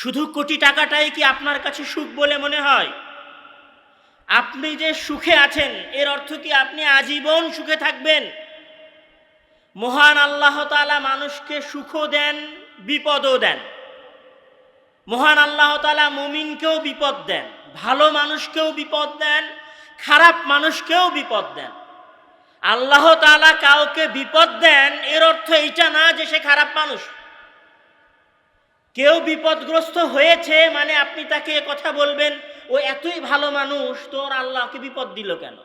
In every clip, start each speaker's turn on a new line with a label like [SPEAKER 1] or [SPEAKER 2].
[SPEAKER 1] শুধু কোটি টাকাটাই কি আপনার কাছে সুখ বলে মনে হয়? আপনি যে সুখে আছেন এর অর্থ কি আপনি আজীবন সুখে থাকবেন? মহান আল্লাহ তাআলা মানুষকে সুখও দেন, বিপদও দেন। মহান আল্লাহ তাআলা মুমিনকেও বিপদ দেন, ভালো মানুষকেও বিপদ দেন, খারাপ মানুষকেও বিপদ দেন। আল্লাহ তাআলা কাউকে বিপদ দেন এর অর্থ এইটা না যে সে খারাপ মানুষ। কেউ বিপদগ্রস্ত হয়েছে মানে আপনি তাকে কথা বলবেন ও এতই ভালো মানুষ, তোর আল্লাহকে বিপদ দিল কেন?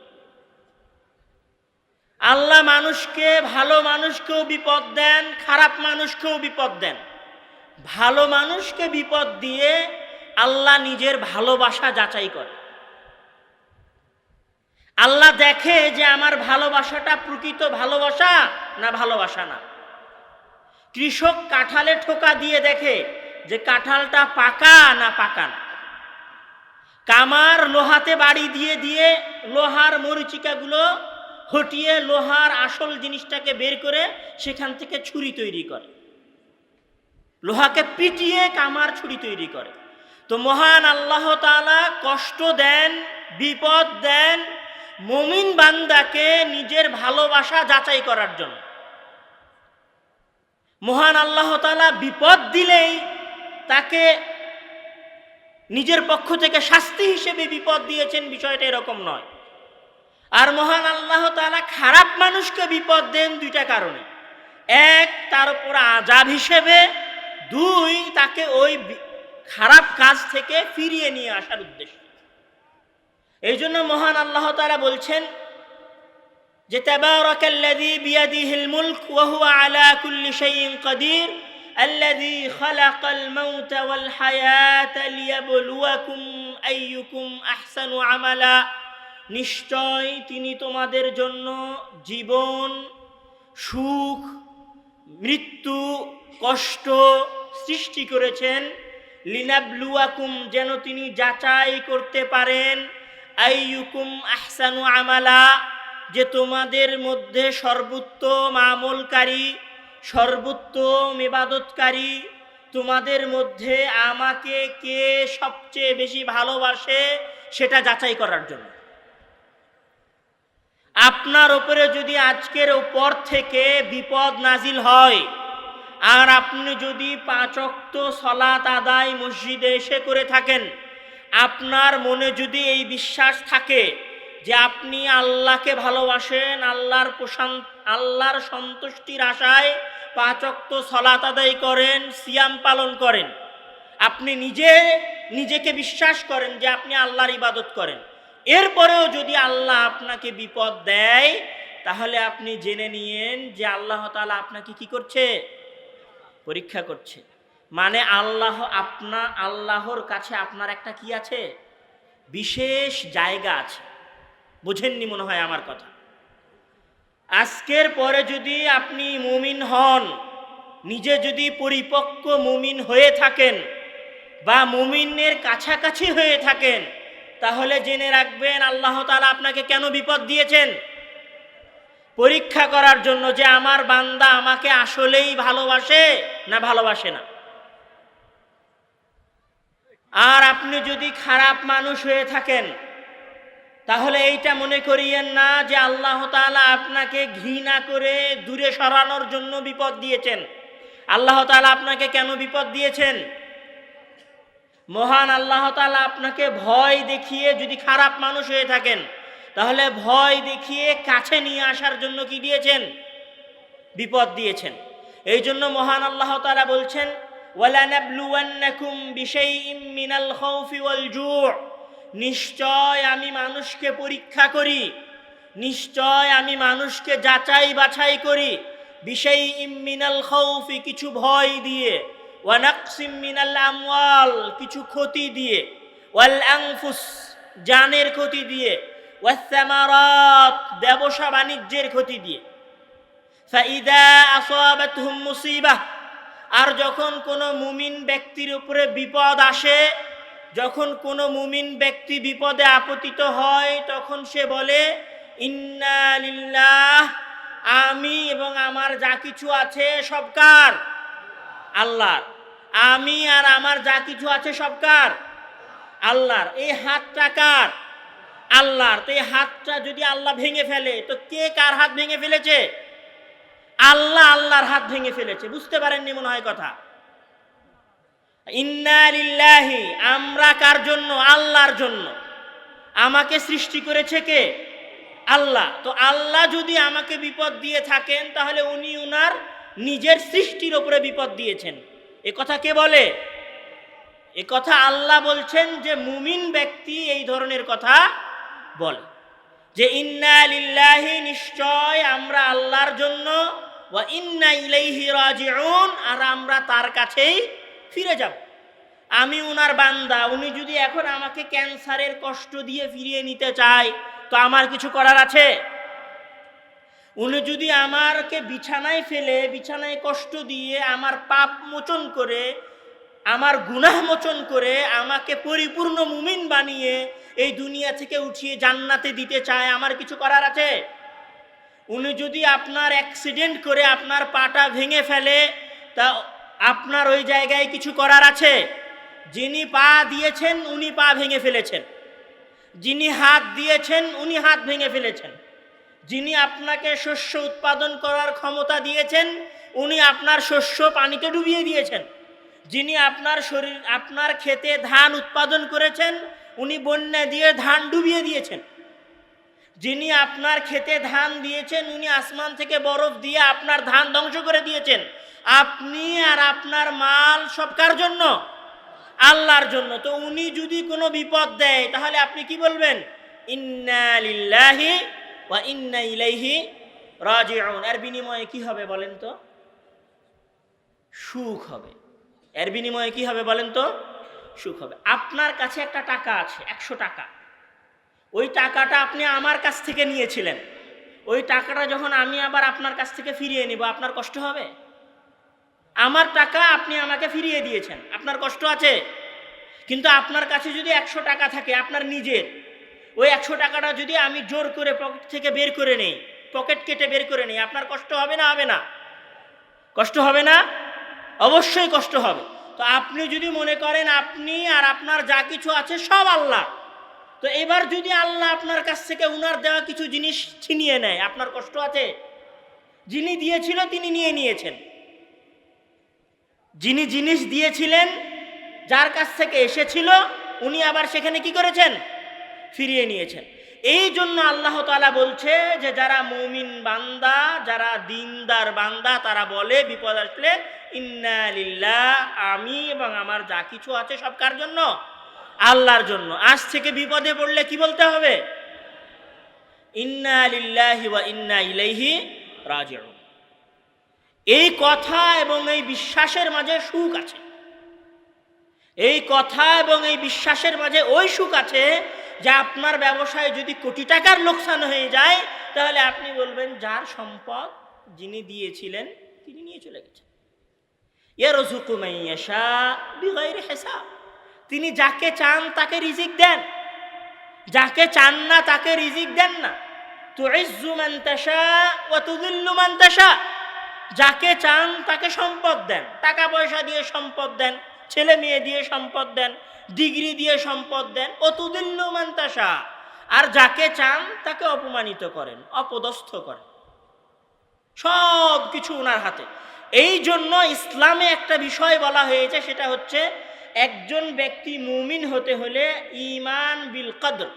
[SPEAKER 1] আল্লাহ মানুষকে, ভালো মানুষকেও বিপদ দেন, খারাপ মানুষকেও বিপদ দেন। ভালো মানুষকে বিপদ দিয়ে আল্লাহ নিজের ভালোবাসা যাচাই করে। আল্লাহ দেখে যে আমার ভালোবাসাটা প্রকৃত ভালোবাসা না ভালোবাসা না। কৃষক কাঁঠালে ঠোকা দিয়ে দেখে যে কাঁঠালটা পাকা না পাকা না। কামার লোহাতে বাড়ি দিয়ে দিয়ে লোহার মরিচিকাগুলো হটিয়ে লোহার আসল জিনিসটাকে বের করে সেখান থেকে ছুরি তৈরি করে। লোহাকে পিটিয়ে কামার ছুরি তৈরি করে। তো মহান আল্লাহ তাআলা কষ্ট দেন, বিপদ দেন মুমিন বান্দাকে নিজের ভালোবাসা যাচাই করার জন্য। মহান আল্লাহ তাআলা বিপদ দিলেই তাকে নিজের পক্ষ থেকে শাস্তি হিসেবে বিপদ দিয়েছেন, বিষয়টা এরকম নয়। আর মহান আল্লাহ তাআলা খারাপ মানুষকে বিপদ দেন দুইটা কারণে। এক, তার উপর আযাব হিসেবে। দুই, তাকে ওই খারাপ কাজ থেকে ফিরিয়ে নিয়ে আসার উদ্দেশ্যে। এই জন্য মহান আল্লাহ তাআলা বলছেন যে তাবারাকাল্লাযী বিয়াদিহিল মুলক ওয়া হুয়া আলা কুল্লি শাইইন কাদির আল্লাযী খালাকাল মাউতা ওয়াল হায়াতা লিয়াবলুয়াকুম আইয়ুকুম আহসানু আমালা। নিশ্চয় তিনি তোমাদের জন্য জীবন, সুখ, মৃত্যু, কষ্ট সৃষ্টি করেছেন। লিনাবলুয়াকুম, যেন তিনি যাচাই করতে পারেন, আইয়ুকুম আহসানু আমালা, যে তোমাদের মধ্যে সর্বোত্তম আমলকারী, সর্বোত্তম ইবাদতকারী, তোমাদের মধ্যে আমাকে কে সবচেয়ে বেশি ভালোবাসে সেটা যাচাই করার জন্য। আপনার উপরে যদি আজকের উপর থেকে বিপদ নাজিল হয় আর আপনি যদি 5 ওয়াক্ত সালাত আদায় মসজিদে এসে করে থাকেন, আপনার মনে যদি এই বিশ্বাস থাকে যে আপনি আল্লাহকে ভালোবাসেন, আল্লাহর সন্তুষ্টির আশায় 5 ওয়াক্ত সালাত আদায় করেন, সিয়াম পালন করেন, আপনি নিজেকে বিশ্বাস করেন যে আপনি আল্লাহর ইবাদত করেন, এরপরেও যদি আল্লাহ আপনাকে বিপদ দেয় তাহলে আপনি জেনে নিয়েন যে আল্লাহ তাআলা আপনাকে কি করছে? পরীক্ষা করছে। মানে আল্লাহর কাছে আপনার একটা কি আছে? বিশেষ জায়গা আছে। বুঝেননি মনে হয় আমার কথা। আজকের পরে যদি আপনি মুমিন হন, নিজে যদি পরিপক্ক মুমিন হয়ে থাকেন বা মুমিনের কাছাকাছি হয়ে থাকেন, তাহলে জেনে রাখবেন আল্লাহ তাআলা আপনাকে কেন বিপদ দিয়েছেন? পরীক্ষা করার জন্য যে আমার বান্দা আমাকে আসলেই ভালোবাসে না ভালোবাসে না। আর আপনি যদি খারাপ মানুষ হয়ে থাকেন তাহলে এইটা মনে করিয়েন না যে আল্লাহ তাআলা আপনাকে ঘৃণা করে দূরে সরানোর জন্য বিপদ দিয়েছেন। আল্লাহ তাআলা আপনাকে কেন বিপদ দিয়েছেন? মহান আল্লাহ তাআলা আপনাকে ভয় দেখিয়ে, যদি খারাপ মানুষ হয়ে থাকেন তাহলে ভয় দেখিয়ে কাছে নিয়ে আসার জন্য কি দিয়েছেন? বিপদ দিয়েছেন। এই জন্য মহান আল্লাহ তাআলা বলছেন, ওয়ালানাবলুওয়ান্নাকুম বিশাইইম মিনাল খাউফি ওয়াল জু', নিশ্চয় আমি মানুষকে পরীক্ষা করি, নিশ্চয় আমি মানুষকে যাচাই বাছাই করি, বিশাইইম মিনাল খাউফি, কিছু ভয় দিয়ে, ওয়া নাকসিম মিনাল আমওয়াল, কিছু ক্ষতি দিয়ে, ওয়াল আনফুস, জানের ক্ষতি দিয়ে, ওয়াস সামারাত, ব্যবসা বাণিজ্যের ক্ষতি দিয়ে। ফাইদা আসাবাতহুম মুসিবাহ, আর যখন কোনো মুমিন ব্যক্তির উপরে বিপদ আসে, যখন কোনো মুমিন ব্যক্তি বিপদে আপতিত হয়, তখন সে বলে ইন্না লিল্লাহ, আমি এবং আমার যা কিছু আছে সব কার? আল্লাহর। আমি আর আমার যা কিছু আছে সব কার? আল্লাহর। এই হাতটা কার? আল্লাহর। তো এই হাতটা যদি আল্লাহ ভেঙে ফেলে, তো কে কার হাত ভেঙে ফেলেছে? আল্লাহ আল্লাহর হাত ভেঙে ফেলেছে। বুঝতে পারেননি মনে হয় কথা। ইন্না লিল্লাহি, আমরা কার জন্য? আল্লাহর জন্য। আমাকে সৃষ্টি করেছে কে? আল্লাহ। তো আল্লাহ যদি আমাকে বিপদ দিয়ে থাকেন, তাহলে উনি উনার নিজের সৃষ্টির উপরে বিপদ দিয়েছেন। এ কথা কে বলে? এ কথা আল্লাহ বলছেন যে মুমিন ব্যক্তি এই ধরনের কথা বলে, যে ইন্না লিল্লাহি, নিশ্চয় আমরা আল্লাহর জন্য, ওয়া ইন্না ইলাইহি রাজিউন, আর আমরা তার কাছেই ফিরে যাব। আমি উনার বান্দা, উনি যদি এখন আমাকে ক্যান্সারের কষ্ট দিয়ে ফিরিয়ে নিতে চায়, তো আমার কিছু করার আছে? উনি যদি আমাকে বিছানায় ফেলে, বিছানায় কষ্ট দিয়ে আমার পাপ মোচন করে, আমার গুনাহ মোচন করে, আমাকে পরিপূর্ণ মুমিন বানিয়ে এই দুনিয়া থেকে উঠিয়ে জান্নাতে দিতে চায়, আমার কিছু করার আছে? উনি যদি আপনার অ্যাক্সিডেন্ট করে আপনার পাটা ভেঙে ফেলে, তা আপনার ওই জায়গায় কিছু করার আছে? যিনি পা দিয়েছেন উনি পা ভেঙে ফেলেছেন, যিনি হাত দিয়েছেন উনি হাত ভেঙে ফেলেছেন, যিনি আপনাকে শস্য উৎপাদন করার ক্ষমতা দিয়েছেন উনি আপনার শস্য পানিতে ডুবিয়ে দিয়েছেন, যিনি আপনার ক্ষেতে ধান উৎপাদন করেছেন উনি বন্যা দিয়ে ধান ডুবিয়ে দিয়েছেন, যিনি আপনার ক্ষেতে ধান দিয়েছেন উনি আসমান থেকে বরফ দিয়ে আপনার ধান ধ্বংস করে দিয়েছেন। আপনি আর আপনার মাল সব কার জন্য? আল্লাহর জন্য। তো উনি যদি কোনো বিপদ দেয়, তাহলে আপনি কি বলবেন? ইন্না লিল্লাহি ওয়া ইন্না ইলাইহি রাজিউন। এর বিনিময়ে কি হবে বলেন তো? সুখ হবে। এর বিনিময়ে কি হবে বলেন তো? সুখ হবে। আপনার কাছে একটা টাকা আছে, 100 টাকা। ওই টাকাটা আপনি আমার কাছ থেকে নিয়েছিলেন, ওই টাকাটা যখন আমি আবার আপনার কাছ থেকে ফিরিয়ে নিব, আপনার কষ্ট হবে? আমার টাকা আপনি আমাকে ফিরিয়ে দিয়েছেন, আপনার কষ্ট আছে? কিন্তু আপনার কাছে যদি 100 টাকা থাকে আপনার নিজের, ওই 100 টাকাটা যদি আমি জোর করে পকেট থেকে বের করে নেই, পকেট কেটে বের করে নেই, আপনার কষ্ট হবে না হবে না? কষ্ট হবে না? অবশ্যই কষ্ট হবে। তো আপনি যদি মনে করেন আপনি আর আপনার যা কিছু আছে সব আল্লাহ, তো এবার যদি আল্লাহ আপনার কাছ থেকে উনার দেওয়া কিছু জিনিস ছিনিয়ে নেয়, আপনার কষ্ট আছে? যিনি দিয়েছিল তিনি নিয়ে নিয়েছেন, যিনি জিনিস দিয়েছিলেন, যার কাছ থেকে এসেছিল উনি আবার সেখানে কি করেছেন? ফিরিয়ে নিয়েছেন। এই জন্য আল্লাহ তাআলা বলছে যে যারা মুমিন বান্দা, যারা দিনদার বান্দা, তারা বলে বিপদ আসলে ইন্না লিল্লাহ, আমি এবং আমার যা কিছু আছে সব কার জন্য? আল্লাহর জন্য। আজ থেকে বিপদে পড়লে কি বলতে হবে? ইন্না লিল্লাহি ওয়া ইন্না ইলাইহি রাজিউন। এই কথা এবং এই বিশ্বাসের মাঝে সুখ আছে। এই কথা এবং এই বিশ্বাসের মাঝে ওই সুখ আছে যে আপনার ব্যবসায় যদি কোটি টাকার লোকসান হয়ে যায়, তাহলে আপনি বলবেন যার সম্পদ যিনি দিয়েছিলেন তিনি নিয়ে চলে গেছেন। ইয়ারযুকু মান ইয়াশা বিগাইরি হিসাব। তিনি যাকে চান তাকে রিজিক দেন, যাকে চান না তাকে রিজিক দেন না। তুইজ্জু মান তাশা ওয়া তুযিল্লু মান তাশা। যাকে চান তাকে সম্পদ দেন, টাকা পয়সা দিয়ে সম্পদ দেন, ছেলে মেয়ে দিয়ে সম্পদ দেন, ডিগ্রি দিয়ে সম্পদ দেন। ও তুদিল্লু মান তাশা। আর যাকে চান তাকে অপমানিত করেন, অপদস্থ করেন। সব কিছু ওনার হাতে। এই জন্য ইসলামে একটা বিষয় বলা হয়েছে, সেটা হচ্ছে একজন ব্যক্তি মুমিন হতে হলে ঈমান বিল কদর,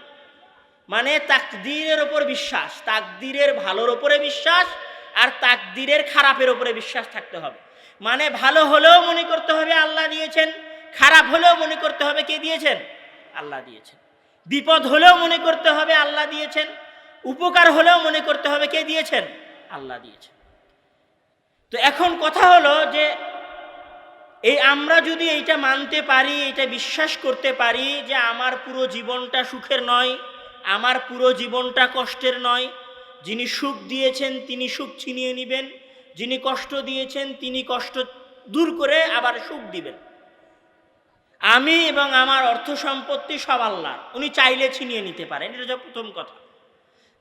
[SPEAKER 1] মানে তাকদীরের উপর বিশ্বাস, তাকদীরের ভালোর উপরে বিশ্বাস আর তাকদীরের খারাপের উপরে বিশ্বাস থাকতে হবে। মানে ভালো হলেও মনে করতে হবে আল্লাহ দিয়েছেন, খারাপ হলেও মনে করতে হবে কে দিয়েছেন? আল্লাহ দিয়েছেন। বিপদ হলেও মনে করতে হবে আল্লাহ দিয়েছেন, উপকার হলেও মনে করতে হবে কে দিয়েছেন? আল্লাহ দিয়েছেন। তো এখন কথা হলো যে এই আমরা যদি এইটা মানতে পারি, এটা বিশ্বাস করতে পারি যে আমার পুরো জীবনটা সুখের নয়, আমার পুরো জীবনটা কষ্টের নয়, যিনি সুখ দিয়েছেন তিনি সুখ ছিনিয়ে নেবেন, যিনি কষ্ট দিয়েছেন তিনি কষ্ট দূর করে আবার সুখ দিবেন। আমি এবং আমার অর্থ সম্পত্তি সব আল্লাহর, উনি চাইলে ছিনিয়ে নিতে পারেন। এটা হচ্ছে প্রথম কথা।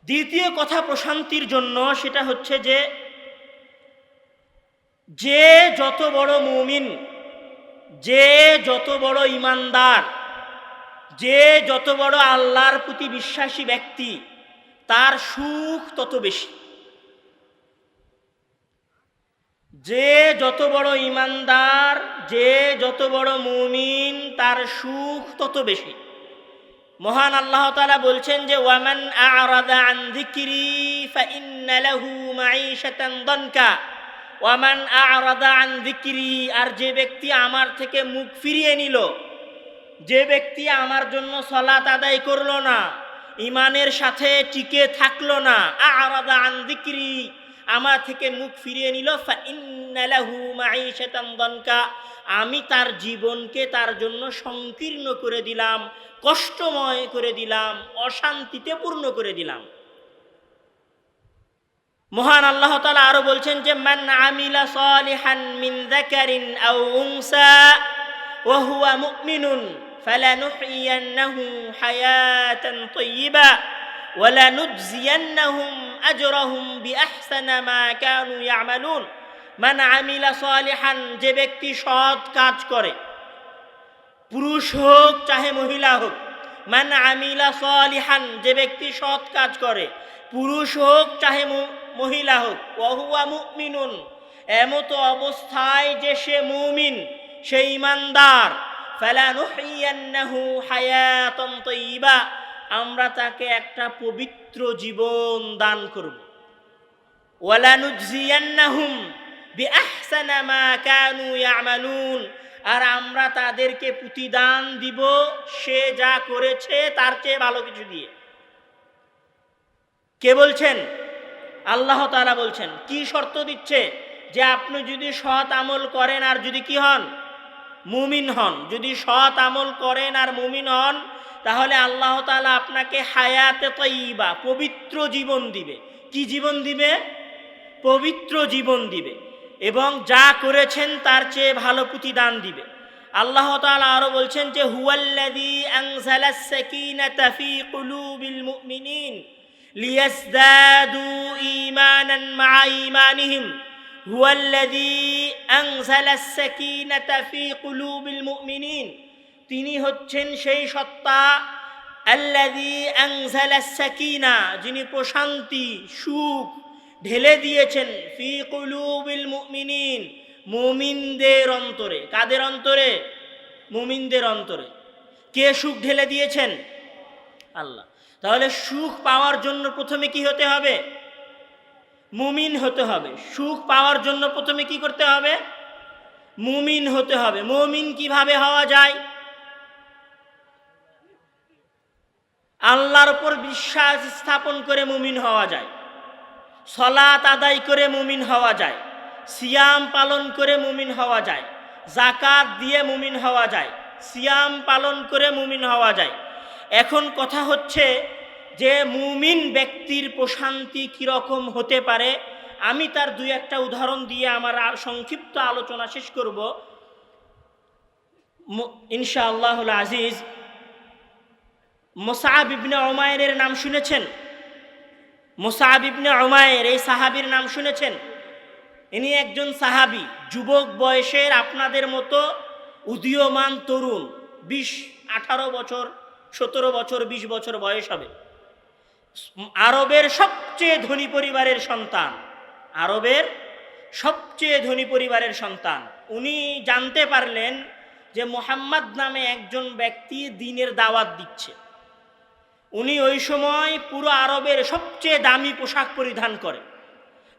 [SPEAKER 1] দ্বিতীয় কথা প্রশান্তির জন্য, সেটা হচ্ছে যে যত বড় মুমিন যে যত বড় ইমানদার, যে যত বড় আল্লাহর প্রতি বিশ্বাসী ব্যক্তি, তার সুখ তত বেশি। যে যত বড় ইমানদার, যে যত বড় মুমিন, তার সুখ তত বেশি। মহান আল্লাহ তাআলা বলছেন যে ওয়ামান আ'রাদা আন যিকরি ফাইন্না লাহু মাঈশাতান দানকা, ওয়ামান আ'রাদা আন যিকরি, আর যে ব্যক্তি আমার থেকে মুখ ফিরিয়ে নিল, যে ব্যক্তি আমার জন্য সালাত আদায় করলো না, ইমানের সাথে টিকে থাকলো না, আ'রাদা আন যিকরি, আমার থেকে মুখ ফিরিয়ে নিল, ফাইন্না লাহু মাঈশাতান দানকা, আমি তার জীবনকে তার জন্য সংকীর্ণ করে দিলাম, কষ্টময় করে দিলাম, অশান্তিতে পূর্ণ করে দিলাম। মহান আল্লাহ তাআলা আরো বলছেন যে মান আমিলা সালিহান মিন যাকারিন আও উনসা ওয়া হুয়া মুমিনুন ফালানুহইয়ান্নাহু হায়াতান তাইয়্যিবা ওয়া লানুজজিয়ান্নাহুম আজরাহুম বিআহসানি মা কানু ইয়ামালুন। মান আমিলা সালিহান, যে ব্যক্তি সৎ কাজ করে, পুরুষ হোক চাহে মহিলা হোক, মান আমিলা সালিহান, যে ব্যক্তি সৎ কাজ করে, পুরুষ হোক চাহে মহিলা হোক, ওয়া হুয়া মুমিনুন, এমত অবস্থায় যে সে মুমিন, সে ইমানদার, ফালানুহইয়ান্নাহু হায়াতান তাইয়্যিবা, আমরা তাকে একটা পবিত্র জীবন দান করব, ওয়া লানুজজিয়ান্নাহুম বিআহসানি মা কানু ইয়ামালুন, আর আমরা তাদেরকে প্রতিদান দিব সে যা করেছে তার চেয়ে ভালো কিছু দিয়ে। কে বলছেন? আল্লাহ তাআলা বলছেন। কি শর্ত দিচ্ছে? যে আপনি যদি সৎ আমল করেন আর যদি কি হন? মুমিন হন। যদি সৎ আমল করেন আর মুমিন হন, তাহলে আল্লাহ তাআলা আপনাকে হায়াতে তাইয়্যিবা, পবিত্র জীবন দিবে। কি জীবন দিবে? পবিত্র জীবন দিবে, এবং যা করেছেন তার চেয়ে ভালো প্রতিদান দিবে। আল্লাহ তাআলা আরো বলছেন যে হুয়াল্লাযী আনজালাস সাকিনাতা ফী কুলুবিল মুমিনিন লিয়াজদাদু ঈমানান মা ঈমানিহিম, হুয়াল্লাযী আনজালাস সাকিনাতা ফী কুলুবিল মুমিনিন, তিনি হচ্ছেন সেই সত্তা, আল্লাযী আনজালাস সাকিনা, যিনি প্রশান্তি, সুখ ঢেলে দিয়েছেন, ফি কুলুবিল মুমিনিন, মুমিনদের অন্তরে। কাদের অন্তরে? মুমিনদের অন্তরে। কে সুখ ঢেলে দিয়েছেন? আল্লাহ। তাহলে সুখ পাওয়ার জন্য প্রথমে কি হতে হবে? মুমিন হতে হবে। সুখ পাওয়ার জন্য প্রথমে কি করতে হবে? মুমিন হতে হবে। মুমিন কিভাবে হওয়া যায়? আল্লাহর উপর বিশ্বাস স্থাপন করে মুমিন হওয়া যায়, সালাত আদায় করে মুমিন হওয়া যায়, সিয়াম পালন করে মুমিন হওয়া যায়, যাকাত দিয়ে মুমিন হওয়া যায়, সিয়াম পালন করে মুমিন হওয়া যায়। এখন কথা হচ্ছে যে মুমিন ব্যক্তির প্রশান্তি কীরকম হতে পারে, আমি তার দুই একটা উদাহরণ দিয়ে আমার সংক্ষিপ্ত আলোচনা শেষ করব ইনশাআল্লাহুল আজিজ। মুসআব ইবনে উমাইরের নাম শুনেছেন? মুসআব ইবনে উমাইর, এই সাহাবীর নাম শুনেছেন? ইনি একজন সাহাবী, যুবক বয়সের, আপনাদের মতো উদীয়মান তরুণ, 18 বছর, 17 বছর, 20 বছর বয়স হবে। আরবের সবচেয়ে ধনী পরিবারের সন্তান, আরবের সবচেয়ে ধনী পরিবারের সন্তান। উনি জানতে পারলেন যে মুহাম্মদ নামে একজন ব্যক্তি দ্বীনের দাওয়াত দিচ্ছে। উনি ওই সময় পুরো আরবের সবচেয়ে দামি পোশাক পরিধান করে,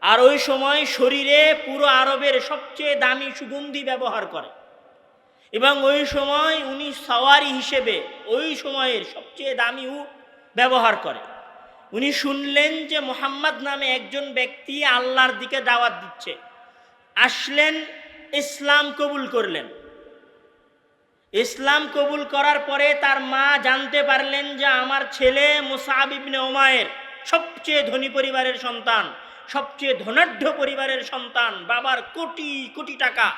[SPEAKER 1] আর ওই সময় শরীরে পুরো আরবের সবচেয়ে দামি সুগন্ধি ব্যবহার করে, এবং ওই সময় উনি সওয়ারি হিসেবে ওই সময়ের সবচেয়ে দামি উট ব্যবহার করে। উনি শুনলেন যে মুহাম্মদ নামে একজন ব্যক্তি আল্লাহর দিকে দাওয়াত দিচ্ছে, আসলেন, ইসলাম কবুল করলেন। ইসলাম কবুল করার পরে তার মা জানতে পারলেন যে আমার ছেলে মুসআব ইবনে উমাইর সবচেয়ে ধনী পরিবারের সন্তান, সবচেয়ে ধনাঢ্য পরিবারের সন্তান, বাবার কোটি কোটি টাকা,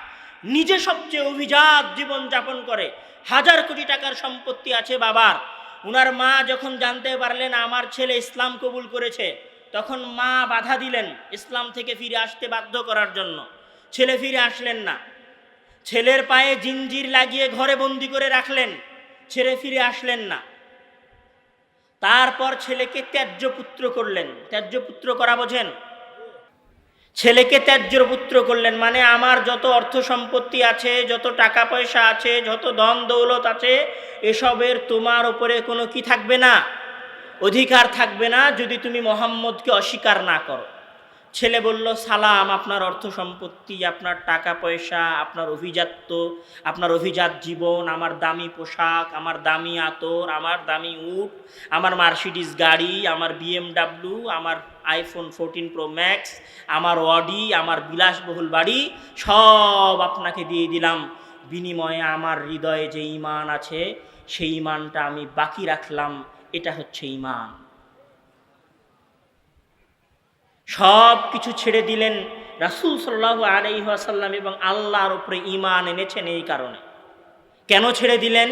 [SPEAKER 1] নিজে সবচেয়ে অভিজাত জীবন যাপন করে, 1000 কোটি টাকার সম্পত্তি আছে বাবার। উনার মা যখন জানতে পারলেন আমার ছেলে ইসলাম কবুল করেছে, তখন মা বাধা দিলেন ইসলাম থেকে ফিরে আসতে বাধ্য করার জন্য। ছেলে ফিরে আসলেন না। ছেলের পায়ে জিঞ্জির লাগিয়ে ঘরে বন্দি করে রাখলেন, ছেড়ে ফিরে আসলেন না। তারপর ছেলেকে ত্যায্য পুত্র করলেন। ত্যায্য পুত্র করা বোঝেন? ছেলেকে ত্যায্য পুত্র করলেন মানে আমার যত অর্থ সম্পত্তি আছে, যত টাকা পয়সা আছে, যত ধন দৌলত আছে, এসবের তোমার উপরে কোনো কি থাকবে না, অধিকার থাকবে না, যদি তুমি মোহাম্মদকে অস্বীকার না করো। ছেলে বলল, সালাম, আপনার অর্থ সম্পত্তি, আপনার টাকা পয়সা, আপনার অভিজাত্য, আপনার অভিজাত জীবন, আমার দামি পোশাক, আমার দামি আতর, আমার দামি উট, আমার মার্সিডিজ গাড়ি, আমার BMW, আমার iPhone 14 Pro Max, আমার অডি, আমার বিলাসবহুল বাড়ি, সব আপনাকে দিয়ে দিলাম। বিনিময়ে আমার হৃদয়ে যে ঈমান আছে সেই ঈমানটা আমি বাকি রাখলাম। এটা হচ্ছে ঈমান। সব কিছু ছেড়ে দিলেন। রাসূল সাল্লাল্লাহু আলাইহি ওয়াসাল্লাম এবং আল্লাহর উপরে ঈমান এনেছেন এই কারণে। কেন ছেড়ে দিলেন?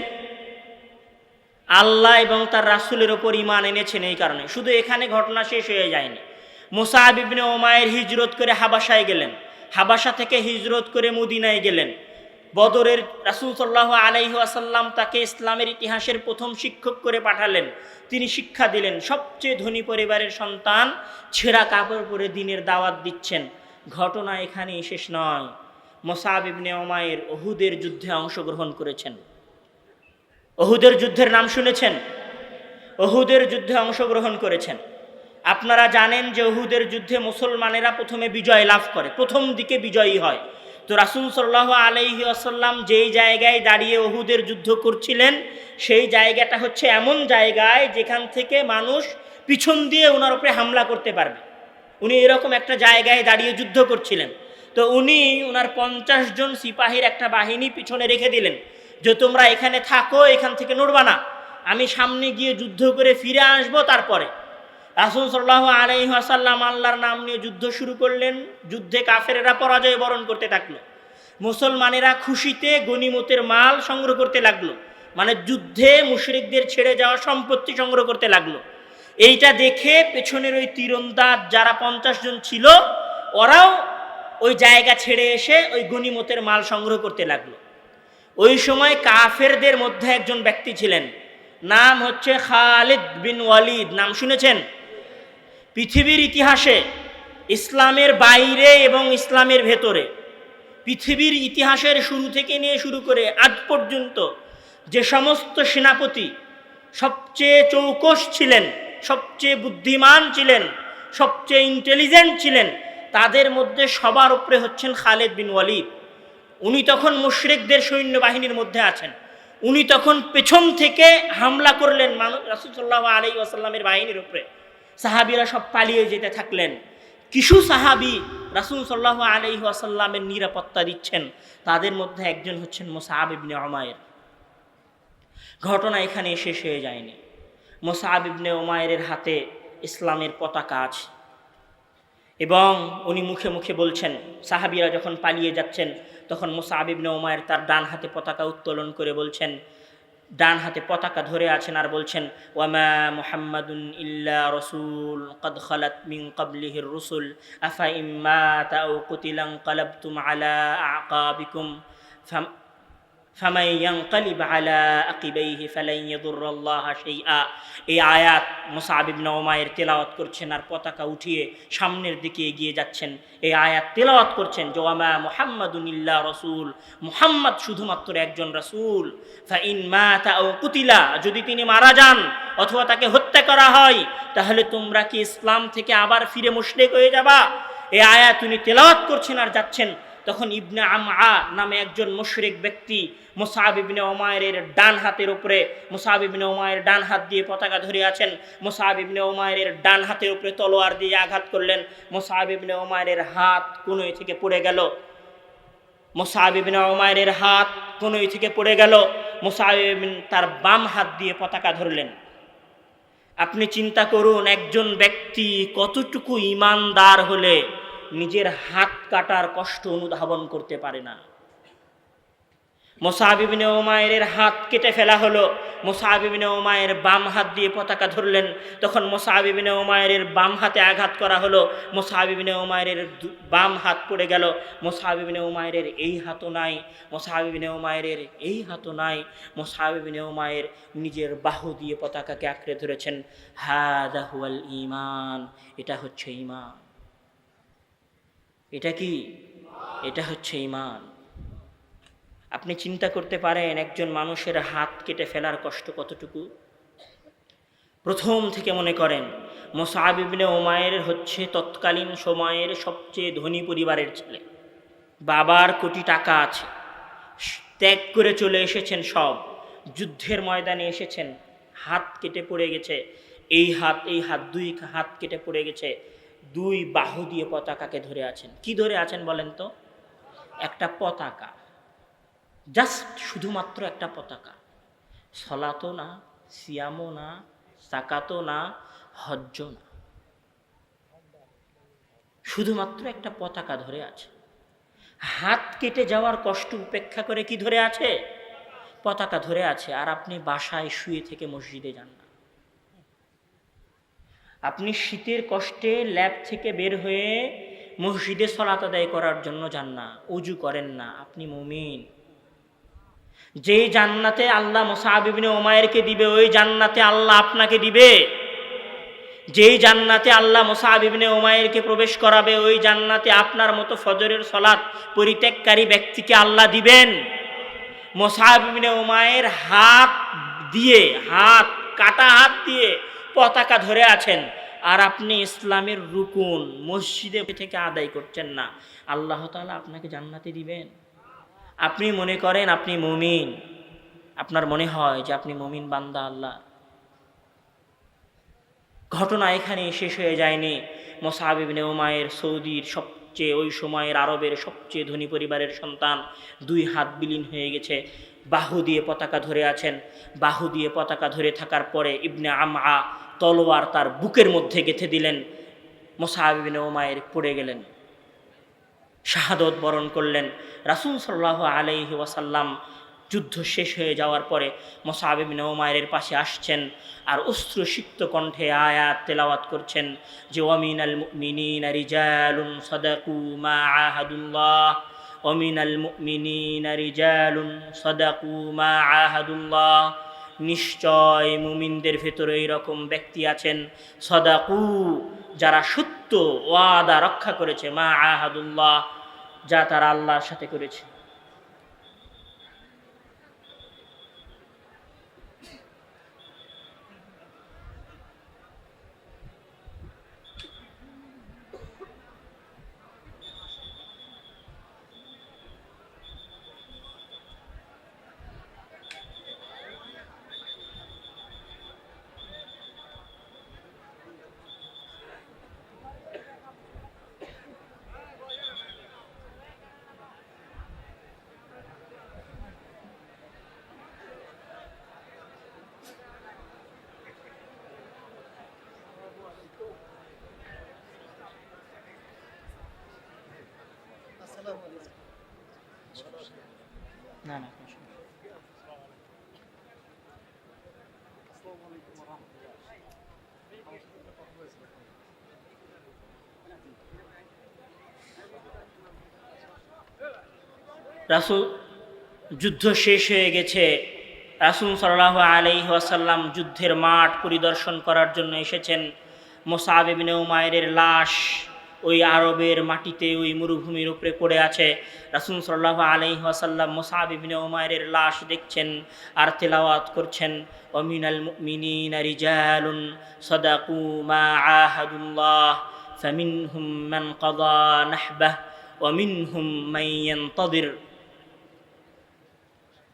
[SPEAKER 1] আল্লাহ এবং তার রাসূলের উপর ঈমান এনেছেন এই কারণে। শুধু এখানে ঘটনা শেষ হয়ে যায়নি। মুসআব ইবনে উমাইর হিজরত করে হাবাসায় গেলেন, হাবাসা থেকে হিজরত করে মদিনায় গেলেন। বদরের রাসূল সাল্লাল্লাহু আলাইহি ওয়াসাল্লাম তাকে ইসলামের ইতিহাসের প্রথম শিক্ষক করে পাঠালেন। তিনি শিক্ষা দিলেন। সবচেয়ে ধনী পরিবারের সন্তান, ছেঁড়া কাপড় পরে দ্বীনের দাওয়াত দিচ্ছেন। ঘটনা এখানেই শেষ নয়। মুসআব ইবনে উমাইর উহুদের যুদ্ধে অংশগ্রহণ করেছেন। উহুদের যুদ্ধের নাম শুনেছেন? উহুদের যুদ্ধে অংশগ্রহণ করেছেন। আপনারা জানেন যে উহুদের যুদ্ধে মুসলমানেরা প্রথমে বিজয় লাভ করে, প্রথম দিকে বিজয়ী হয়। তো রাসূল সাল্লাল্লাহু আলাইহি ওয়াসাল্লাম যেই জায়গায় দাঁড়িয়ে উহুদের যুদ্ধ করছিলেন, সেই জায়গাটা হচ্ছে এমন জায়গায় যেখান থেকে মানুষ পিছন দিয়ে ওনার উপরে হামলা করতে পারবে। উনি এরকম একটা জায়গায় দাঁড়িয়ে যুদ্ধ করছিলেন। তো উনি ওনার 50 জন সিপাহীর একটা বাহিনী পিছনে রেখে দিলেন যে তোমরা এখানে থাকো, এখান থেকে নড়বা না, আমি সামনে গিয়ে যুদ্ধ করে ফিরে আসবো। তারপরে রাসূল সাল্লাল্লাহু আলাইহি ওয়াসাল্লাম আল্লাহর নাম নিয়ে যুদ্ধ শুরু করলেন। যুদ্ধে কাফেরেরা পরাজয় বরণ করতে থাকলো, মুসলমানেরা খুশিতে গনিমতের মাল সংগ্রহ করতে লাগলো, মানে যুদ্ধে মুশরিকদের ছেড়ে যাওয়া সম্পত্তি সংগ্রহ করতে লাগলো। এইটা দেখে পেছনের ওই তীরন্দাজ যারা 50 জন ছিল, ওরাও ওই জায়গা ছেড়ে এসে ওই গনিমতের মাল সংগ্রহ করতে লাগলো। ওই সময় কাফেরদের মধ্যে একজন ব্যক্তি ছিলেন, নাম হচ্ছে খালিদ বিন ওয়ালিদ। নাম শুনেছেন? পৃথিবীর ইতিহাসে, ইসলামের বাইরে এবং ইসলামের ভেতরে, পৃথিবীর ইতিহাসের শুরু থেকে নিয়ে শুরু করে আজ পর্যন্ত যে সমস্ত সেনাপতি সবচেয়ে চৌকস ছিলেন, সবচেয়ে বুদ্ধিমান ছিলেন, সবচেয়ে ইন্টেলিজেন্ট ছিলেন, তাদের মধ্যে সবার উপরে হচ্ছেন খালিদ বিন ওয়ালিদ। উনি তখন মুশরিকদের সৈন্যবাহিনীর মধ্যে আছেন। উনি তখন পেছন থেকে হামলা করলেন রাসূল সাল্লাল্লাহু আলাইহি ওয়াসাল্লামের বাহিনীর উপরে। সাহাবীরা সব পালিয়ে যেতে থাকলেন। কিছু সাহাবী রাসূল সাল্লাল্লাহু আলাইহি ওয়াসাল্লামের নিরাপত্তা দিচ্ছেন। তাদের মধ্যে একজন হচ্ছেন মুসআব ইবনে উমাইর। ঘটনা এখানে শেষ হয়ে যায়নি। মুসআব ইবনে উমাইরের হাতে ইসলামের পতাকা আছে এবং উনি মুখে মুখে বলছেন, সাহাবীরা যখন পালিয়ে যাচ্ছেন তখন মুসআব ইবনে উমাইর তার ডান হাতে পতাকা উত্তোলন করে বলছেন, ডান হাতে পতাকা ধরে আছেন আর বলছেন, ওয়ামা মুহাম্মাদুন ইল্লা রাসূল ক্বাদ খালাত মিন ক্বাবলিহির রুসুল আফা ইম্মাতা আও কুতিলা ইনকালাবতুম আলা আকাবিকুম ফামান ইয়ানকালিব আলা আকিবাইহি ফালান ইয়াদুররাল্লাহা শাইআ। এই আয়াত মুসআব ইবনে উমাইর তেলাওয়াত করছেন আর পতাকা উঠিয়ে সামনের দিকে এগিয়ে যাচ্ছেন। এই আয়াত তেলাওয়াত করছেন যে ওয়ামা মুহাম্মাদুন ইল্লা রাসূল, মুহাম্মদ শুধুমাত্র একজন রাসূল। ফাইন মাতা আও কুতিলা, যদি তিনি মারা যান অথবা তাকে হত্যা করা হয়, তাহলে তোমরা কি ইসলাম থেকে আবার ফিরে মুশরিক হয়ে যাবা? এই আয়াত উনি তেলাওয়াত করছেন আর যাচ্ছেন। তখন ইবনে আমআ নামে একজন মুশরিক ব্যক্তি মুসআব ইবনে উমাইরের ডান হাতের উপরে, মুসআব ইবনে উমাইর ডান হাত দিয়ে পতাকা ধরে আছেন, মুসআব ইবনে উমাইরের ডান হাতের উপরে তলোয়ার দিয়ে আঘাত করলেন। মুসআব ইবনে উমাইরের হাত কনুই থেকে পড়ে গেল। মুসআব ইবনে উমাইরের হাত কনুই থেকে পড়ে গেল। মুসআব তার বাম হাত দিয়ে পতাকা ধরলেন। আপনি চিন্তা করুন, একজন ব্যক্তি কতটুকু ঈমানদার হলে নিজের হাত কাটার কষ্ট অনুধাবন করতে পারে না। মুসআব ইবনে উমাইরের হাত কেটে ফেলা হলো। মুসআব ইবনে উমাইর বাম হাত দিয়ে পতাকা ধরলেন, তখন মুসআব ইবনে উমাইরের বাম হাতে আঘাত করা হলো। মুসআব ইবনে উমাইরের বাম হাত পড়ে গেল। মুসআব ইবনে উমাইরের এই হাতও নাই, মুসআব ইবনে উমাইরের এই হাতও নাই। মুসআব ইবনে উমাইর নিজের বাহু দিয়ে পতাকাকে আঁকড়ে ধরেছেন। হাযা হুয়াল ঈমান, এটা হচ্ছে ঈমান। এটা কি? এটা হচ্ছে ঈমান। আপনি চিন্তা করতে পারেন একজন মানুষের হাত কেটে ফেলার কষ্ট কতটুকু। প্রথম থেকে মনে করেন, মুসআব ইবনে উমাইর হচ্ছে তৎকালীন সময়ের সবচেয়ে ধনী পরিবারের ছেলে, বাবার কোটি টাকা আছে, ত্যাগ করে চলে এসেছেন, সব যুদ্ধের ময়দানে এসেছেন, হাত কেটে পড়ে গেছে, এই হাত দুই হাত কেটে পড়ে গেছে, দুই বাহু দিয়ে পতাকাকে ধরে আছেন। কি ধরে আছেন বলেন তো? একটা পতাকা, জাস্ট শুধুমাত্র একটা পতাকা। সলাতও না, সিয়ামও না, সাকাতও না, হজ্জও না, শুধুমাত্র একটা পতাকা ধরে আছে। হাত কেটে যাওয়ার কষ্ট উপেক্ষা করে কি ধরে আছে? পতাকা ধরে আছে। আর আপনি বাসায় শুয়ে থেকে মসজিদে যান না, আপনি শীতের কষ্টে ল্যাব থেকে বের হয়ে মসজিদে সালাত আদায় করার জন্য যান না, ওযু করেন না, আপনি মুমিন। যেই জান্নাতে আল্লাহ মুসআব ইবনে উমাইরকে দিবে, ওই জান্নাতে আল্লাহ আপনাকে দিবে। যেই জান্নাতে আল্লাহ মুসআব ইবনে উমাইরকে প্রবেশ করাবে, ওই জান্নাতে আপনার মতো ফজরের সালাত পরিত্যাগকারী ব্যক্তিকে আল্লাহ দিবেন। মুসআব ইবনে উমাইর কাটা হাত দিয়ে পতাকা ধরে আছেন, আর আপনি ইসলামের রুকুন মসজিদে থেকে আদায় করছেন না। আল্লাহ তাআলা আপনাকে জান্নাতে দিবেন? আপনি মনে করেন আপনি মুমিন, আপনার মনে হয় যে আপনি মুমিন বান্দা আল্লাহ। ঘটনা এখানে শেষ হয়ে যায়নি। মুসআব ইবনে উমাইর সৌদির ওই সময়ের আরবের সবচেয়ে ধনী পরিবারের সন্তান, দুই হাত বিলীন হয়ে গেছে, বাহু দিয়ে পতাকা ধরে আছেন। বাহু দিয়ে পতাকা ধরে থাকার পরে ইবনে আমআ তলোয়ার তার বুকের মধ্যে গেঁথে দিলেন। মুসআব ইবনে উমাইর পড়ে গেলেন, শাহাদত বরণ করলেন। রাসূল সাল্লাল্লাহু আলাইহি ওয়াসাল্লাম যুদ্ধ শেষ হয়ে যাওয়ার পরে মুসআব ইবনে উমাইরের পাশে আসছেন, আর অশ্রুসিক্ত কণ্ঠে আয়াত তেলাওয়াত করছেন যে ওয়ামিনাল মুমিনিনা রিজালুন সাদাকু মা আহাদুল্লাহ, ওয়ামিনাল মুমিনিনা রিজালুন সাদাকু মা আহাদুল্লাহ। নিশ্চয় মুমিনদের ভেতরে এইরকম ব্যক্তি আছেন, সাদাকু, যারা সত্য ওয়াদা রক্ষা করেছে, মা আহাদুল্লাহ, যা তারা আল্লাহর সাথে করেছে। না না, রাসূল যুদ্ধ শেষ হয়ে গেছে। রাসূল সাল্লাল্লাহু আলাইহি ওয়াসাল্লাম যুদ্ধের মাঠ পরিদর্শন করার জন্য এসেছেন। মুসআব ইবনে উমাইরের লাশ ওই আরবের মাটিতে, ওই মরুভূমির উপরে পড়ে আছে। রাসূল সাল্লাল্লাহু আলাইহি ওয়াসাল্লাম মুসআব ইবনে উমাইরের লাশ দেখছেন আর তেলাওয়াত করছেন, ওয়ামিনাল মুমিনিনা রিজালুন সাদাকু মা আহাদুল্লাহ ফামিনহুম মান কাদা নাহবাহ ওয়া মিনহুম মান ইয়ানতাযির।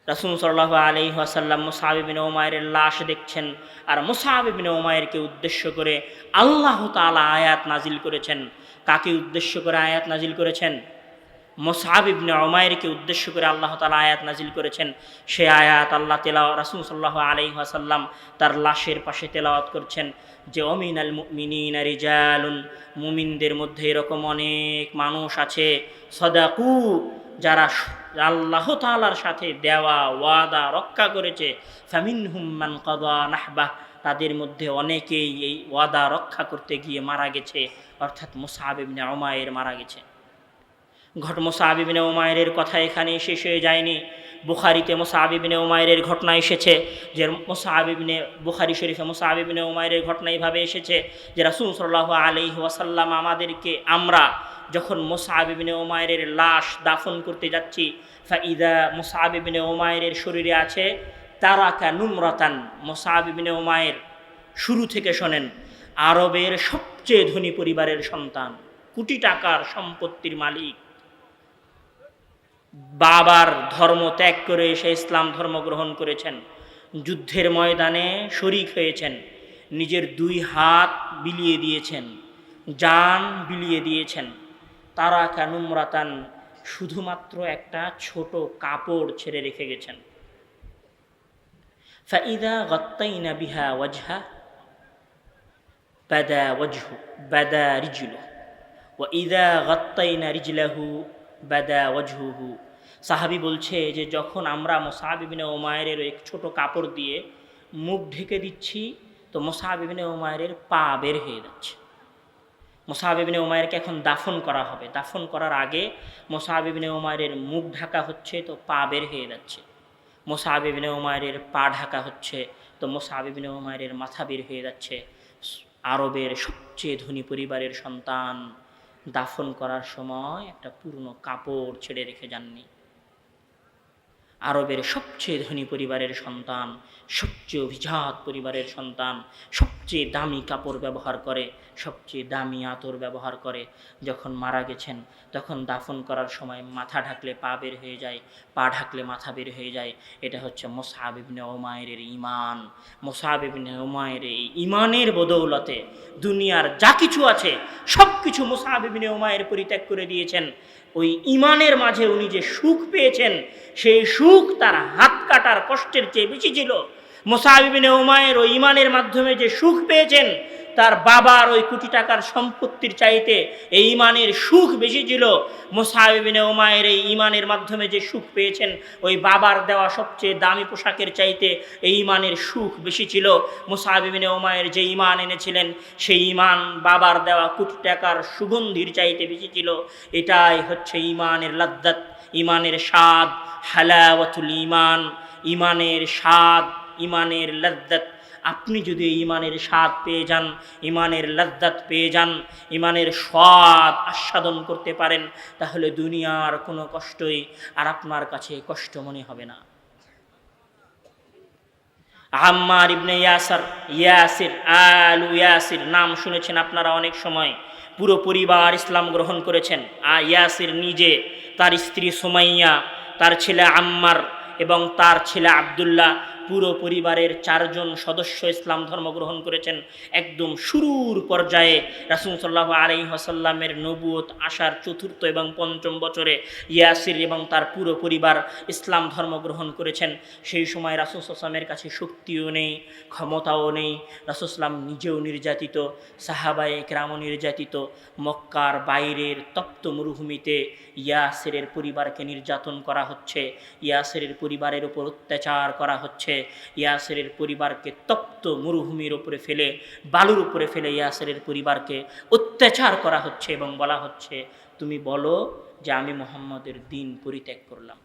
[SPEAKER 1] রাসূল সাল্লাল্লাহু আলাইহি ওয়াসাল্লাম মুসআব ইবনে উমাইরের লাশ দেখছেন, আর মুসআব ইবনে উমাইরকে উদ্দেশ্য করে আল্লাহ তাআলা আয়াত নাজিল করেছেন। কাকে উদ্দেশ্য করে আয়াত নাজিল করেছেন? মুসআব ইবনে উমাইরকে উদ্দেশ্য করে আল্লাহ তাআলা আয়াত নাজিল করেছেন। সে আয়াত আল্লাহ রাসূল সাল্লাল্লাহু আলাইহি ওয়াসাল্লাম তার লাশের পাশে তেলাওয়াত করছেন যে ওমিনাল মুমিনিনা রিজালুন, মুমিনদের মধ্যে এরকম অনেক মানুষ আছে, সাদাকু, যারা আল্লাহ তাআলার সাথে দেওয়া ওয়াদা রক্ষা করেছে, ফামিনহুম মান কাদা নাহবাহ, তাদের মধ্যে অনেকেই এই ওয়াদা রক্ষা করতে গিয়ে মারা গেছে, অর্থাৎ মুসআব ইবনে উমাইর মারা গেছে। মুসআব ইবনে উমাইরের কথা এখানে শেষ হয়ে যায়নি। বুখারীতে মুসআব ইবনে উমাইরের ঘটনা এসেছে, যে বুখারী শরীফে মুসআব ইবনে উমাইরের ঘটনা এইভাবে এসেছে যে রাসূল সাল্লাল্লাহু আলাইহি ওয়াসাল্লাম আমরা যখন মুসআব ইবনে উমাইরের লাশ দাফন করতে যাচ্ছি, ফাইদা মুসআব ইবনে উমাইরের শরীরে আছে তারাকা নুমরাতান। মুসআব ইবনে উমাইর, শুরু থেকে শোনেন, আরবের সবচেয়ে ধনী পরিবারের সন্তান, কোটি টাকার সম্পত্তির মালিক, বাবার ধর্ম ত্যাগ করে সে ইসলাম ধর্ম গ্রহণ করেছেন, যুদ্ধের ময়দানে শরীক হয়েছেন, নিজের 2 হাত বিলিয়ে দিয়েছেন, জান বিলিয়ে দিয়েছেন। তারা কানুমরাতান, শুধুমাত্র একটা ছোট কাপড় ছেড়ে রেখে গেছেন। ফাইদা গাত্তাইনা বিহা ওয়াজহা বাদা রিজলু ওয়া ইদা গাত্তাইনা রিজলাহু বাদা ওয়াজহুহু। সাহাবী বলছে যে যখন আমরা মুসআব ইবনে উমাইরের এক ছোট কাপড় দিয়ে মুখ ঢেকে দিচ্ছি, তো মুসআব ইবনে উমাইরের পা বের হয়ে যাচ্ছে। মুসআব ইবনে উমাইরকে এখন দাফন করা হবে, দাফন করার আগে মুসআব ইবনে উমাইরের মুখ ঢাকা হচ্ছে, তো পা বের হয়ে যাচ্ছে। মুসআব ইবনে উমাইরের পা ঢাকা হচ্ছে, তো মুসআব ইবনে উমাইরের মাথা বের হয়ে যাচ্ছে। আরবের সবচেয়ে ধনী পরিবারের সন্তান, দাফন করার সময় একটা পুরনো কাপড় ছেড়ে রেখে যাননি। আরবের সবচেয়ে ধনী পরিবারের সন্তান, সবচেয়ে অভিজাত পরিবারের সন্তান, সবচেয়ে দামি কাপড় ব্যবহার করে, সবচেয়ে দামি আতর ব্যবহার করে। যখন মারা গেছেন তখন দাফন করার সময় মাথা ঢাকলে পা বের হয়ে যায়, পা ঢাকলে মাথা বের হয়ে যায়। এটা হচ্ছে মুসআব ইবনে উমাইরের ঈমান। মুসআব ইবনে উমাইর এই ঈমানের বদৌলতে দুনিয়ার যা কিছু আছে সব কিছু মুসআব ইবনে উমাইর পরিত্যাগ করে দিয়েছেন। ওই ঈমানের মাঝে উনি যে সুখ পেয়েছেন, সেই সুখ তার হাত কাটার কষ্টের চেয়ে বেশি ছিল। মুসআব ইবনে উমাইর ওই ঈমানের মাধ্যমে যে সুখ পেয়েছেন, তার বাবার ওই কোটি টাকার সম্পত্তির চাইতে এই ঈমানের সুখ বেশি ছিল। মুসআব ইবনে উমাইর এই ঈমানের মাধ্যমে যে সুখ পেয়েছেন, ওই বাবার দেওয়া সবচেয়ে দামি পোশাকের চাইতে এই ঈমানের সুখ বেশি ছিল। মুসআব ইবনে উমাইর যে ঈমান এনেছিলেন, সেই ঈমান বাবার দেওয়া কোটি টাকার সুগন্ধির চাইতে বেশি ছিল। এটাই হচ্ছে ঈমানের লাজ্জাত, ঈমানের স্বাদ, হালাওয়াতুল ঈমান, ঈমানের স্বাদ, ঈমানের লাজ্জাত। আপনি যদি ঈমানের স্বাদ পেয়ে যান, ঈমানের লাজ্জাত পেয়ে যান, ঈমানের স্বাদ আস্বাদন করতে পারেন, তাহলে দুনিয়ার কোনো কষ্টই আর আপনার কাছে কষ্ট মনে হবে না। আম্মার ইবনে ইয়াসির আলু ইয়াসির নাম শুনেছেন আপনারা অনেক সময়। পুরো পরিবার ইসলাম গ্রহণ করেছেন। ইয়াসির নিজে, তার স্ত্রী সুমাইয়া, তার ছেলে আম্মার এবং তার ছেলে আব্দুল্লাহ, পুরো পরিবারের 4 জন সদস্য ইসলাম ধর্ম গ্রহণ করেছেন। একদম শুরুর পর্যায়ে রাসূল সাল্লাল্লাহু আলাইহি ওয়াসাল্লামের নবুয়ত আসার 4র্থ এবং 5ম বছরে ইয়াসির এবং তার পুরো পরিবার ইসলাম ধর্ম গ্রহণ করেছেন। সেই সময় রাসূল সাল্লাল্লাহু আলাইহি ওয়াসাল্লামের কাছে শক্তিও নেই, ক্ষমতাও নেই। রাসূল সাল্লাম নিজেও নির্যাতিত, সাহাবায়ে কেরামও নির্যাতিত। মক্কার বাইরের তপ্ত মরুভূমিতে ইয়াসিরের পরিবারকে নির্যাতন করা হচ্ছে, ইয়াসিরের পরিবারের উপর অত্যাচার করা হচ্ছে। ইয়াসিরের পরিবারকে তপ্ত মরুভূমির উপরে ফেলে, বালুর উপরে ফেলে ইয়াসিরের পরিবারকে অত্যাচার করা হচ্ছে এবং বলা হচ্ছে, তুমি বলো যে আমি মুহাম্মদের দ্বীন পরিত্যাগ করলাম,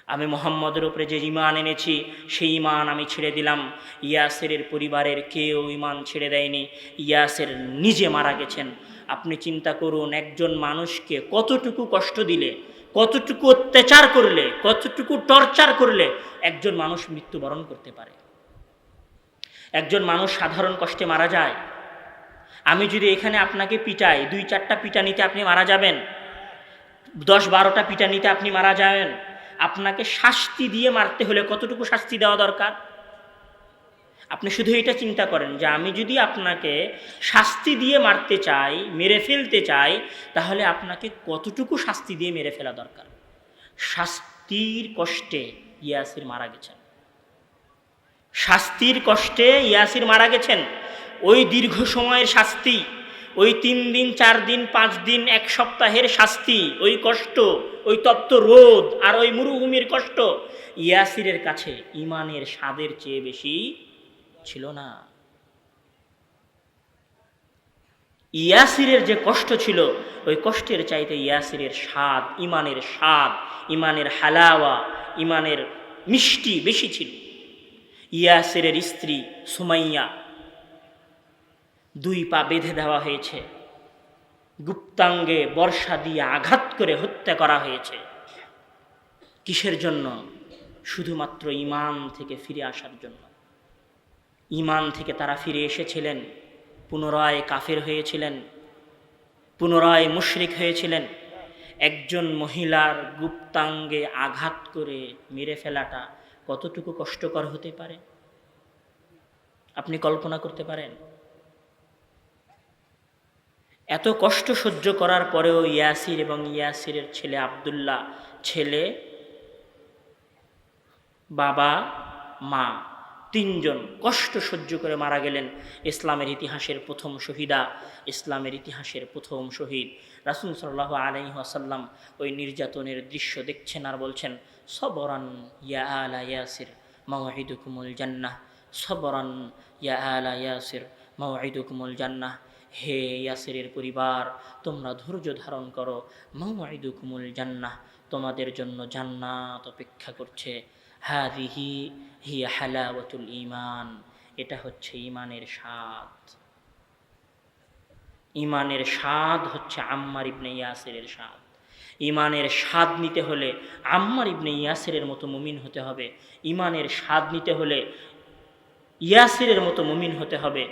[SPEAKER 1] আমি মুহাম্মদের উপরে যে ঈমান এনেছি সেই ঈমান আমি ছেড়ে দিলাম। ইয়াসিরের পরিবারের কেউ ঈমান ছেড়ে দেয়নি। ইয়াসির নিজে মারা গেছেন। আপনি চিন্তা করুন, একজন মানুষকে কতটুকু কষ্ট দিলে, কতটুকু অত্যাচার করলে, কতটুকু টর্চার করলে একজন মানুষ মৃত্যুবরণ করতে পারে। একজন মানুষ সাধারণ কষ্টে মারা যায়। আমি যদি এখানে আপনাকে পিটাই, 2-4টা পিটানিতে আপনি মারা যাবেন, 10-12টা পিটানিতে আপনি মারা যাবেন। আপনাকে শাস্তি দিয়ে মারতে হলে কতটুকু শাস্তি দেওয়া দরকার? আপনি শুধু এটা চিন্তা করেন যে আমি যদি আপনাকে শাস্তি দিয়ে মারতে চাই, মেরে ফেলতে চাই, তাহলে আপনাকে কতটুকু শাস্তি দিয়ে মেরে ফেলা দরকার। শাস্তির কষ্টে ইয়াসির মারা গেছেন। শাস্তির কষ্টে ইয়াসির মারা গেছেন। ওই দীর্ঘ সময়ের শাস্তি, ওই 3 দিন 4 দিন 5 দিন 1 সপ্তাহের শাস্তি, ওই কষ্ট, ওই তপ্ত রোদ আর ওই মরুভূমির কষ্ট ইয়াসিরের কাছে ইমানের স্বাদের চেয়ে বেশি ছিল না। ইয়াসিরের যে কষ্ট ছিল ওই কষ্টের চাইতে ইয়াসিরের স্বাদ, ইমানের হালাওয়া, ইমানের মিষ্টি বেশি ছিল। ইয়াসিরের স্ত্রী সুমাইয়া 2 পা বেঁধে দেওয়া হয়েছে, গুপ্তাঙ্গে বর্ষা দিয়ে আঘাত করে হত্যা করা হয়েছে। কিসের জন্য? শুধুমাত্র ঈমান থেকে ফিরে আসার জন্য। ঈমান থেকে তারা ফিরে এসেছিলেন, পুনরায় কাফের হয়েছিলেন, পুনরায় মুশরিক হয়েছিলেন। একজন মহিলার গুপ্তাঙ্গে আঘাত করে মেরে ফেলাটা কতটুকু কষ্টকর হতে পারে আপনি কল্পনা করতে পারেন? এত কষ্ট সহ্য করার পরেও ইয়াসির এবং ইয়াসিরের ছেলে আব্দুল্লাহ, ছেলে, বাবা, মা, 3 জন কষ্ট সহ্য করে মারা গেলেন। ইসলামের ইতিহাসের প্রথম শহীদা, ইসলামের ইতিহাসের প্রথম শহীদ। রাসূল সাল্লাল্লাহু আলাইহি ওয়াসাল্লাম ওই নির্যাতনের দৃশ্য দেখছেন আর বলছেন, সবরান ইয়া আলা ইয়াসির মাওঈদুকুমুল জান্নাহ, সবরান ইয়া আলা ইয়াসির মাওঈদুকুমুল জান্নাহ। হে ইয়াসিরের পরিবার, তোমরা ধৈর্য ধারণ করো, মাওঈদুকুমুল জান্নাহ, তোমাদের জন্য জান্নাত অপেক্ষা করছে। হাযিহি হিয়া হালাওয়াতুল ঈমান, এটা হচ্ছে ঈমানের স্বাদ। ঈমানের স্বাদ হচ্ছে আম্মার ইবনে ইয়াসিরের স্বাদ। ঈমানের স্বাদ নিতে হলে আম্মার ইবনে ইয়াসিরের মতো মুমিন হতে হবে। ঈমানের স্বাদ নিতে হলে ইয়াসিরের মতো মুমিন হতে হবে।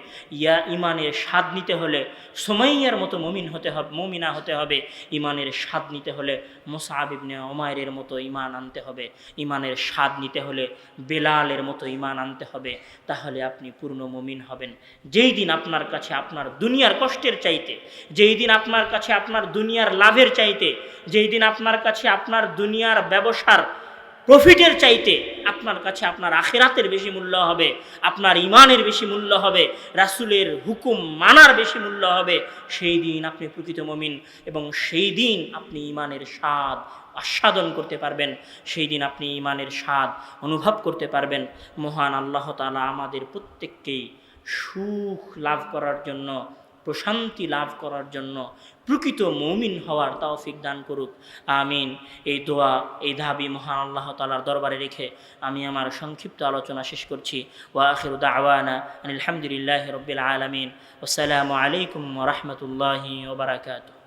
[SPEAKER 1] ঈমানের স্বাদ নিতে হলে সুমাইয়ার মতো মুমিন হতে হবে, মুমিনা হতে হবে। ঈমানের স্বাদ নিতে হলে মুসআব ইবনে উমাইরের মতো ঈমান আনতে হবে। ঈমানের স্বাদ নিতে হলে বেলালের মতো ঈমান আনতে হবে। তাহলে আপনি পূর্ণ মুমিন হবেন। যেই দিন আপনার কাছে আপনার দুনিয়ার কষ্টের চাইতে, যেই দিন আপনার কাছে আপনার দুনিয়ার লাভের চাইতে, যেই দিন আপনার কাছে আপনার দুনিয়ার ব্যবসার প্রফিটের চাইতে আপনার কাছে আপনার আখিরাতের বেশি মূল্য হবে, আপনার ঈমানের বেশি মূল্য হবে, রাসূলের হুকুম মানার বেশি মূল্য হবে, সেই দিন আপনি প্রকৃত মুমিন এবং সেই দিন আপনি ঈমানের স্বাদ আস্বাদন করতে পারবেন, সেই দিন আপনি ঈমানের স্বাদ অনুভব করতে পারবেন। মহান আল্লাহ তাআলা আমাদের প্রত্যেককেই সুখ লাভ করার জন্য, প্রশান্তি লাভ করার জন্য প্রকৃত মুমিন হওয়ার তৌফিক দান করুক, আমিন। এই দোয়া, এই দাবি মহান আল্লাহ তাআলার দরবারে রেখে আমি আমার সংক্ষিপ্ত আলোচনা শেষ করছি। ওয়া আখিরু দাওয়ানা আলহামদুলিল্লাহি রাব্বিল আলামিন। আসসালামু আলাইকুম ওয়া রাহমাতুল্লাহি ওয়া বারাকাতুহু।